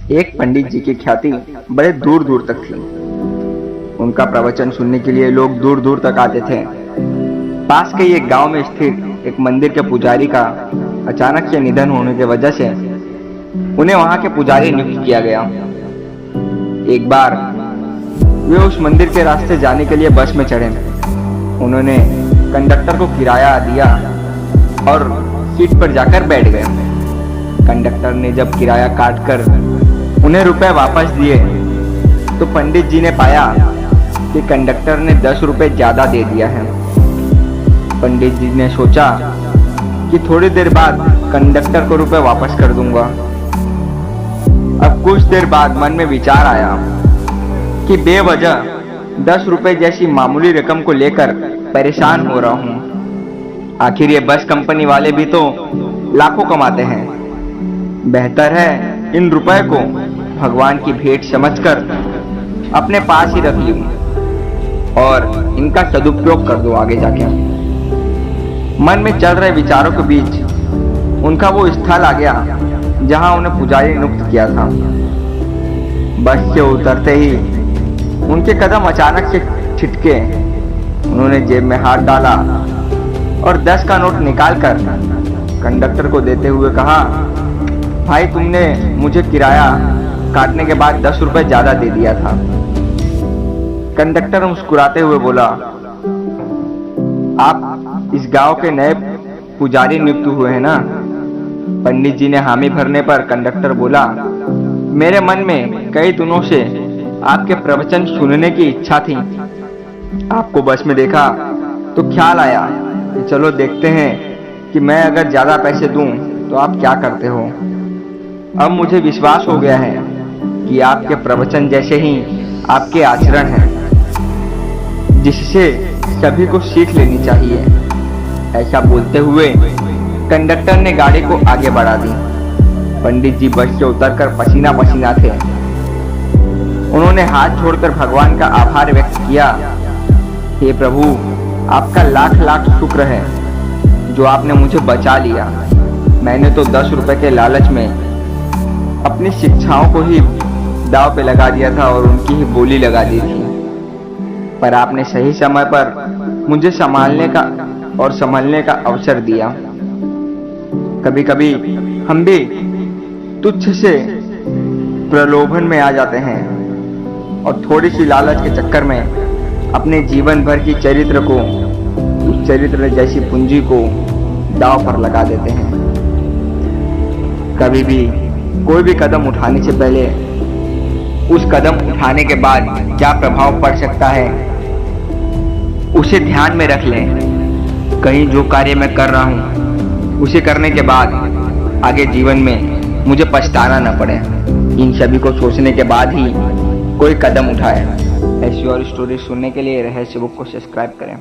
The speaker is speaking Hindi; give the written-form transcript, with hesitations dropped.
एक पंडित जी की ख्याति बड़े दूर दूर तक थी। उनका प्रवचन सुनने के लिए लोग दूर दूर तक आते थे। पास के एक गांव में स्थित एक मंदिर के पुजारी का अचानक से निधन होने की वजह से उन्हें वहां के पुजारी नियुक्त किया गया। एक बार वे उस मंदिर के रास्ते जाने के लिए बस में चढ़े। उन्होंने कंडक्टर को किराया दिया और सीट पर जाकर बैठ गए। कंडक्टर ने जब किराया काटकर उन्हें रुपए वापस दिए तो पंडित जी ने पाया कि कंडक्टर ने 10 रुपए ज्यादा दे दिया है। पंडित जी ने सोचा कि थोड़ी देर बाद कंडक्टर को रुपए वापस कर दूंगा। अब कुछ देर बाद मन में विचार आया कि बेवजह 10 रुपए जैसी मामूली रकम को लेकर परेशान हो रहा हूँ। आखिर ये बस कंपनी वाले भी तो लाखों कमाते हैं। बेहतर है इन रुपए को भगवान की भेंट समझकर अपने पास ही रख लूं और इनका सदुपयोग कर दो आगे जाके। मन में चल रहे विचारों के बीच उनका वो स्थल आ गया जहां उन्हें पुजारी नियुक्त किया था। बस से उतरते ही उनके कदम अचानक से छिटके। उन्होंने जेब में हाथ डाला और 10 का नोट निकालकर कंडक्टर को देते हुए कहा, भाई तुमने मुझे किराया काटने के बाद 10 रुपए ज्यादा दे दिया था। कंडक्टर मुस्कुराते हुए बोला, आप इस गांव के नए पुजारी नियुक्त हुए हैं ना? पंडित जी ने हामी भरने पर कंडक्टर बोला, मेरे मन में कई दिनों से आपके प्रवचन सुनने की इच्छा थी। आपको बस में देखा तो ख्याल आया कि चलो देखते हैं कि मैं अगर ज्यादा पैसे दूं तो आप क्या करते हो। अब मुझे विश्वास हो गया है कि आपके प्रवचन जैसे ही आपके आचरण हैं, जिससे सभी को सीख लेनी चाहिए। ऐसा बोलते हुए कंडक्टर ने गाड़ी को आगे बढ़ा दी। पंडित जी बस से उतरकर पसीना पसीना थे। उन्होंने हाथ जोड़कर भगवान का आभार व्यक्त किया। हे प्रभु, आपका लाख लाख शुक्र है जो आपने मुझे बचा लिया। मैंने तो 10 रुपए के लालच में अपनी शिक्षाओं को ही दांव पे लगा दिया था और उनकी ही बोली लगा दी थी, पर आपने सही समय पर मुझे संभालने का और संभलने का अवसर दिया। कभी कभी हम भी तुच्छ से प्रलोभन में आ जाते हैं और थोड़ी सी लालच के चक्कर में अपने जीवन भर की चरित्र को, उस चरित्र जैसी पूंजी को दांव पर लगा देते हैं। कभी भी कोई भी कदम उठाने से पहले उस कदम उठाने के बाद क्या प्रभाव पड़ सकता है उसे ध्यान में रख लें। कहीं जो कार्य मैं कर रहा हूँ उसे करने के बाद आगे जीवन में मुझे पछताना न पड़े। इन सभी को सोचने के बाद ही कोई कदम उठाए। ऐसी और स्टोरी सुनने के लिए रहस्य बुक को सब्सक्राइब करें।